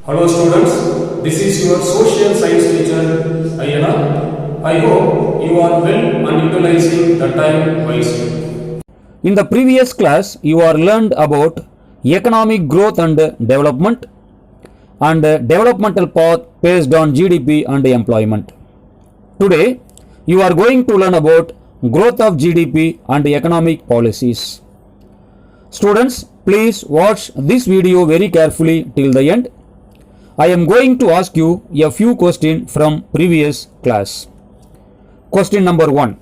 Hello students, this is your social science teacher Ayana. I hope you are well and utilizing the time wisely. In the previous class, you are learned about economic growth and development and developmental path based on GDP and employment. Today, you are going to learn about growth of GDP and economic policies. Students, please watch this video very carefully till the end. I am going to ask you a few questions from previous class. Question number 1.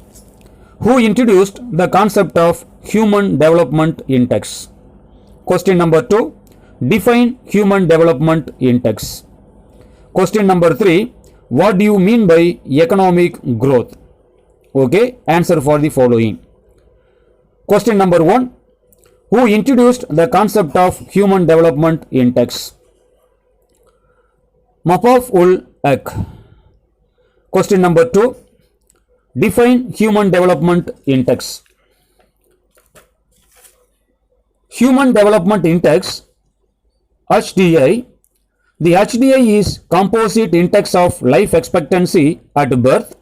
Who introduced the concept of Human Development Index? Question number 2. Define Human Development Index. Question number 3. What do you mean by economic growth? Okay, answer for the following. Question number 1. Who introduced the concept of Human Development Index? Mafaf-ul-Haq. Question number 2. Define Human Development Index. Human Development Index, HDI. The HDI is Composite Index of Life Expectancy at birth,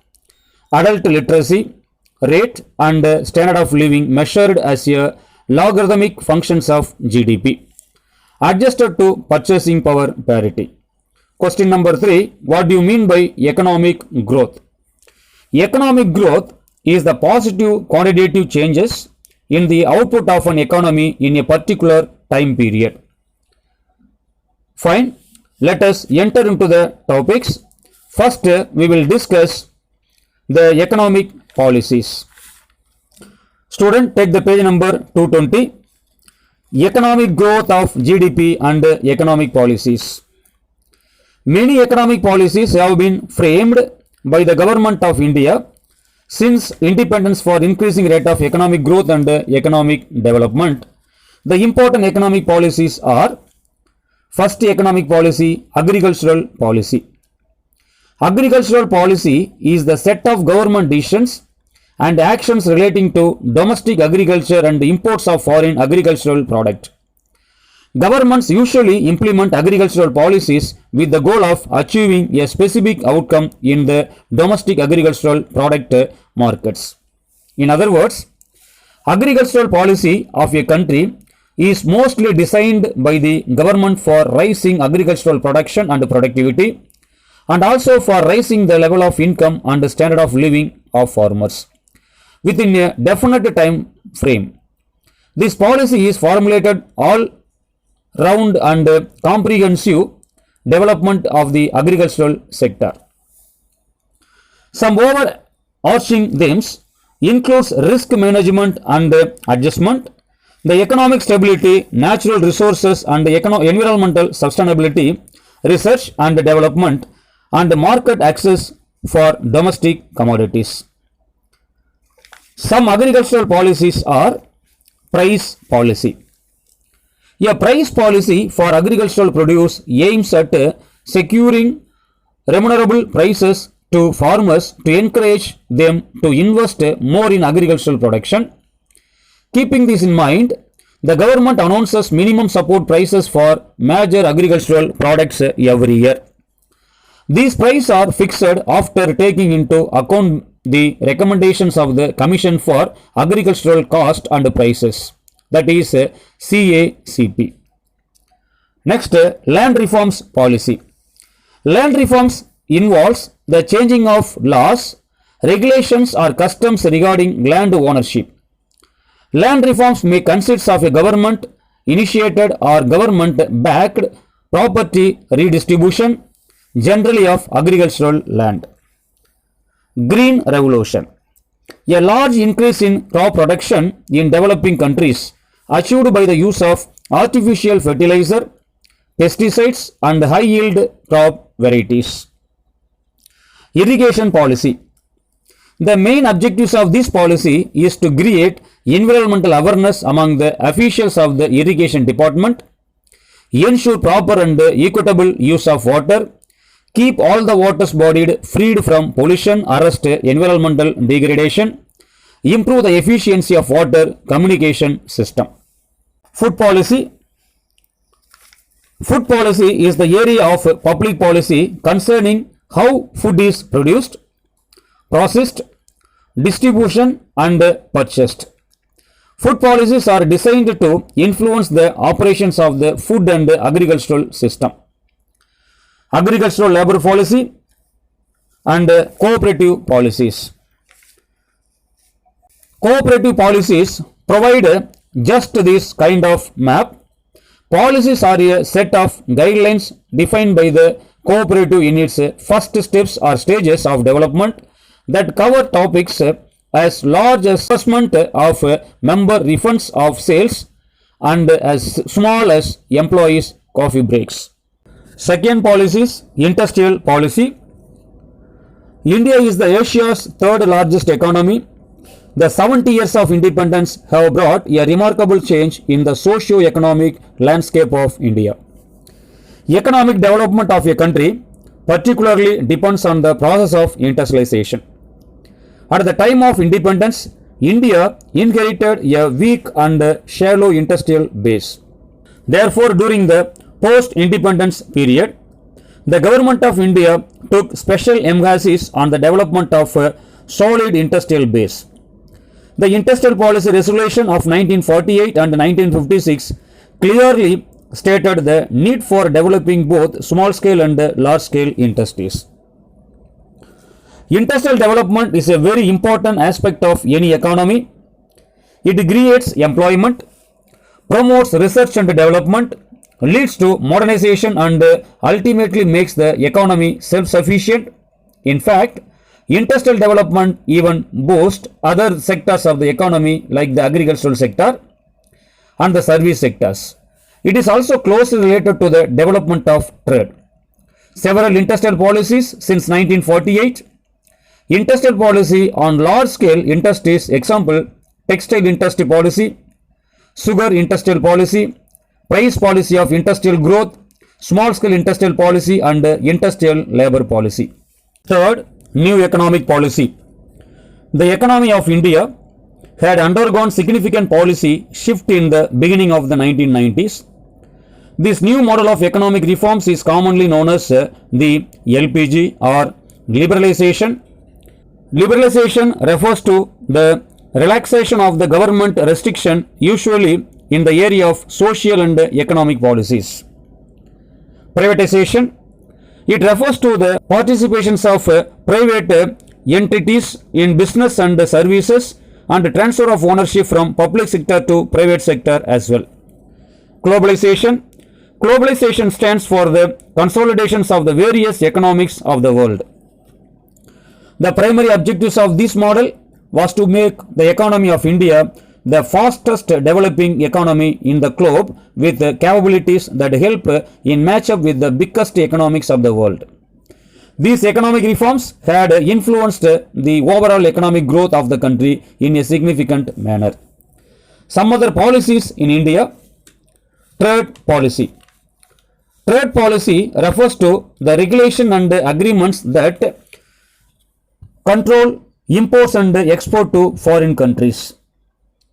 adult literacy rate and standard of living measured as a logarithmic functions of GDP, adjusted to purchasing power parity. Question number 3. What do you mean by economic growth? Economic growth is the positive quantitative changes in the output of an economy in a particular time period. Fine. Let us enter into the topics. First, we will discuss the economic policies. Student, take the page number 220. Economic growth of GDP and economic policies. Many economic policies have been framed by the government of India since independence for increasing rate of economic growth and economic development. The important economic policies are: first economic policy, agricultural policy. Agricultural policy is the set of government decisions and actions relating to domestic agriculture and imports of foreign agricultural product. Governments usually implement agricultural policies with the goal of achieving a specific outcome in the domestic agricultural product markets. In other words, agricultural policy of a country is mostly designed by the government for raising agricultural production and productivity, and also for raising the level of income and standard of living of farmers within a definite time frame. This policy is formulated all round and comprehensive development of the agricultural sector. Some overarching themes includes risk management and adjustment, the economic stability, natural resources and environmental sustainability, research and development, and market access for domestic commodities. Some agricultural policies are: price policy. A price policy for agricultural produce aims at securing remunerable prices to farmers to encourage them to invest more in agricultural production. Keeping this in mind, the government announces minimum support prices for major agricultural products every year. These prices are fixed after taking into account the recommendations of the Commission for Agricultural Cost and Prices, that is CACP. Next, land reforms policy. Land reforms involves the changing of laws, regulations or customs regarding land ownership. Land reforms may consist of a government initiated or government backed property redistribution, generally of agricultural land. Green revolution. A large increase in crop production in developing countries achieved by the use of artificial fertilizer, pesticides and high yield crop varieties. Irrigation policy. The main objectives of this policy is to create environmental awareness among the officials of the irrigation department, ensure proper and equitable use of water, keep all the waters bodied freed from pollution, arrest environmental degradation, improve the efficiency of water communication system. Food policy. Food policy is the area of public policy concerning how food is produced, processed, distribution and purchased. Food policies are designed to influence the operations of the food and agricultural system. Agricultural labor policy and cooperative policies. Cooperative policies provide just this kind of map. Policies are a set of guidelines defined by the cooperative in its first steps or stages of development that cover topics as large as assessment of member refunds of sales and as small as employees' coffee breaks. Second policy is industrial policy. India is the Asia's third largest economy. The 70 years of independence have brought a remarkable change in the socio-economic landscape of India. Economic development of a country particularly depends on the process of industrialization. At the time of independence, India inherited a weak and shallow industrial base. Therefore, during the post-independence period, the government of India took special emphasis on the development of a solid industrial base. The Industrial Policy Resolution of 1948 and 1956 clearly stated the need for developing both small-scale and large-scale industries. Industrial development is a very important aspect of any economy. It creates employment, promotes research and development, leads to modernization and ultimately makes the economy self-sufficient. In fact, industrial development even boosts other sectors of the economy like the agricultural sector and the service sectors. It is also closely related to the development of trade. Several industrial policies since 1948. Industrial policy on large-scale industries, example, textile industry policy, sugar industrial policy, price policy of industrial growth, small-scale industrial policy and industrial labor policy. Third, new economic policy. The economy of India had undergone significant policy shift in the beginning of the 1990s. This new model of economic reforms is commonly known as the LPG or liberalization. Liberalization refers to the relaxation of the government restriction usually in the area of social and economic policies. Privatization. It refers to the participations of private entities in business and services and transfer of ownership from public sector to private sector as well. Globalization. Globalization stands for the consolidations of the various economics of the world. The primary objectives of this model was to make the economy of India the fastest developing economy in the globe with capabilities that help in match up with the biggest economics of the world. These economic reforms had influenced the overall economic growth of the country in a significant manner. Some other policies in India. Trade policy. Trade policy refers to the regulation and agreements that control imports and export to foreign countries.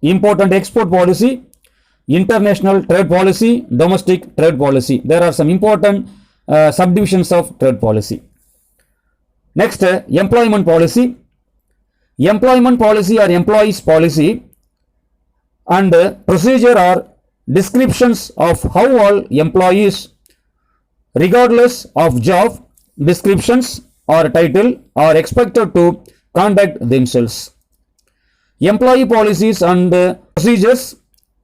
Import and export policy, international trade policy, domestic trade policy. There are some important subdivisions of trade policy. Next, employment policy. Employment policy or employees policy and procedure are descriptions of how all employees, regardless of job descriptions or title, are expected to conduct themselves. Employee policies and procedures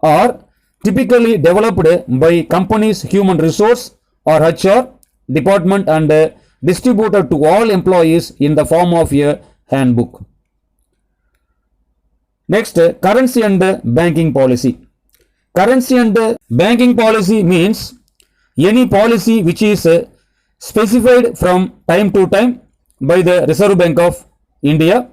are typically developed by companies' human resource or HR department and distributed to all employees in the form of a handbook. Next, currency and banking policy. Currency and banking policy means any policy which is specified from time to time by the Reserve Bank of India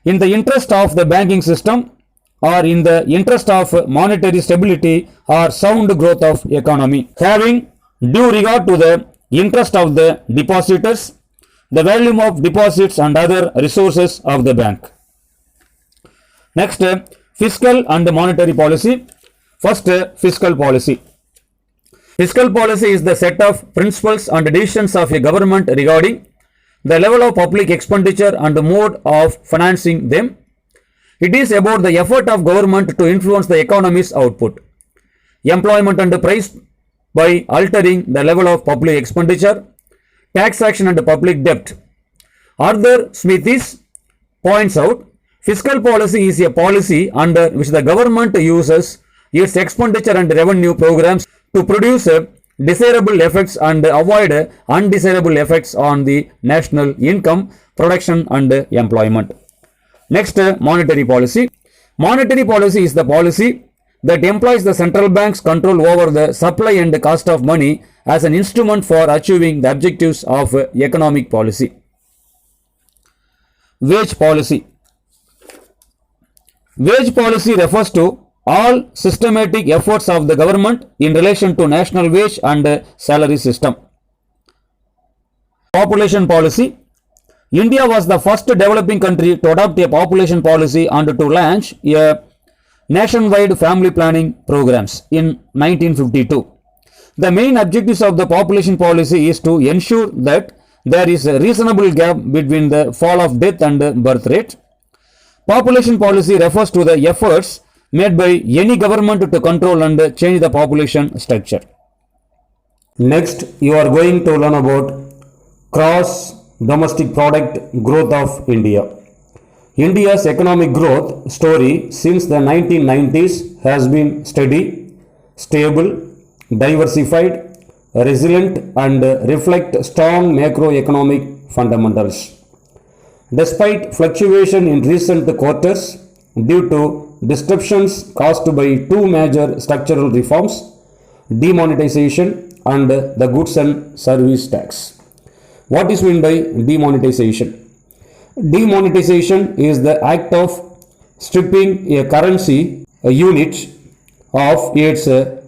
in the interest of the banking system or in the interest of monetary stability or sound growth of economy, having due regard to the interest of the depositors, the value of deposits and other resources of the bank. Next, fiscal and monetary policy. First, fiscal policy. Fiscal policy is the set of principles and decisions of a government regarding the level of public expenditure and the mode of financing them. It is about the effort of government to influence the economy's output, employment and price by altering the level of public expenditure, taxation and public debt. Arthur Smithies points out, fiscal policy is a policy under which the government uses its expenditure and revenue programs to produce desirable effects and avoid undesirable effects on the national income, production and employment. Next, monetary policy. Monetary policy is the policy that employs the central bank's control over the supply and cost of money as an instrument for achieving the objectives of economic policy. Wage policy. Wage policy refers to all systematic efforts of the government in relation to national wage and salary system. Population policy. India was the first developing country to adopt a population policy and to launch a nationwide family planning programs in 1952. The main objectives of the population policy is to ensure that there is a reasonable gap between the fall of death and birth rate. Population policy refers to the efforts made by any government to control and change the population structure. Next, you are going to learn about gross domestic product growth of India. India's economic growth story since the 1990s has been steady, stable, diversified, resilient and reflect strong macroeconomic fundamentals. Despite fluctuation in recent quarters due to disruptions caused by two major structural reforms, demonetization and the goods and service tax. What is meant by demonetization? Demonetization is the act of stripping a currency unit of its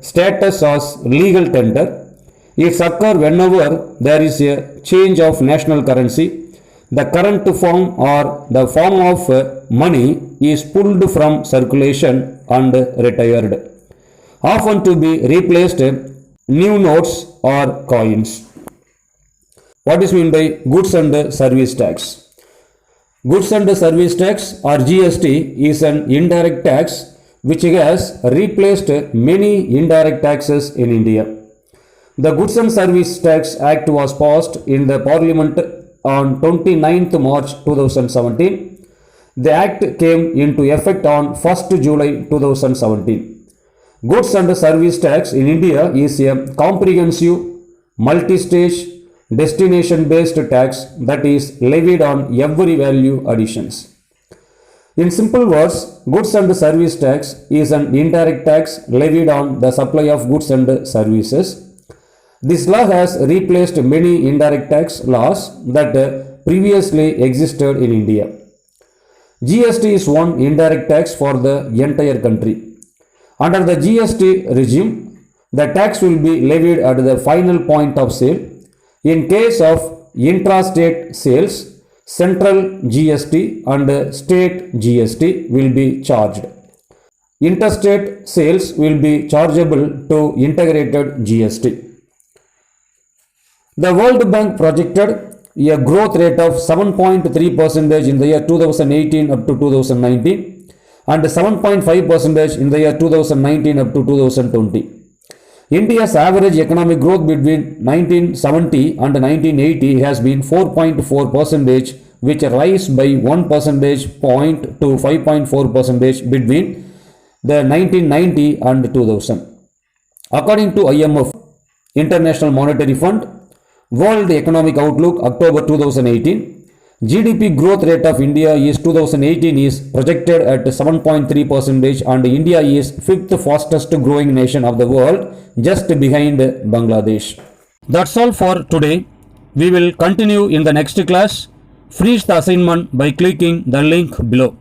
status as legal tender. It occurs whenever there is a change of national currency. The current form or the form of money is pulled from circulation and retired, often to be replaced new notes or coins. What is meant by goods and service tax? Goods and service tax or GST is an indirect tax which has replaced many indirect taxes in India. The Goods and Service Tax Act was passed in the Parliament on 29th March 2017. The Act came into effect on 1st July 2017. Goods and Service Tax in India is a comprehensive, multi-stage, destination-based tax that is levied on every value additions. In simple words, goods and service tax is an indirect tax levied on the supply of goods and services. This law has replaced many indirect tax laws that previously existed in India. GST is one indirect tax for the entire country. Under the GST regime, the tax will be levied at the final point of sale. In case of intrastate sales, central GST and state GST will be charged. Interstate sales will be chargeable to integrated GST. The World Bank projected a growth rate of 7.3% in the year 2018 up to 2019 and 7.5% in the year 2019 up to 2020. India's average economic growth between 1970 and 1980 has been 4.4%, which rise by 1 percentage point to 5.4% between the 1990 and 2000. According to IMF, International Monetary Fund, World Economic Outlook, October 2018, GDP growth rate of India is 2018 is projected at 7.3% and India is 5th fastest growing nation of the world, just behind Bangladesh. That's all for today. We will continue in the next class. Finish the assignment by clicking the link below.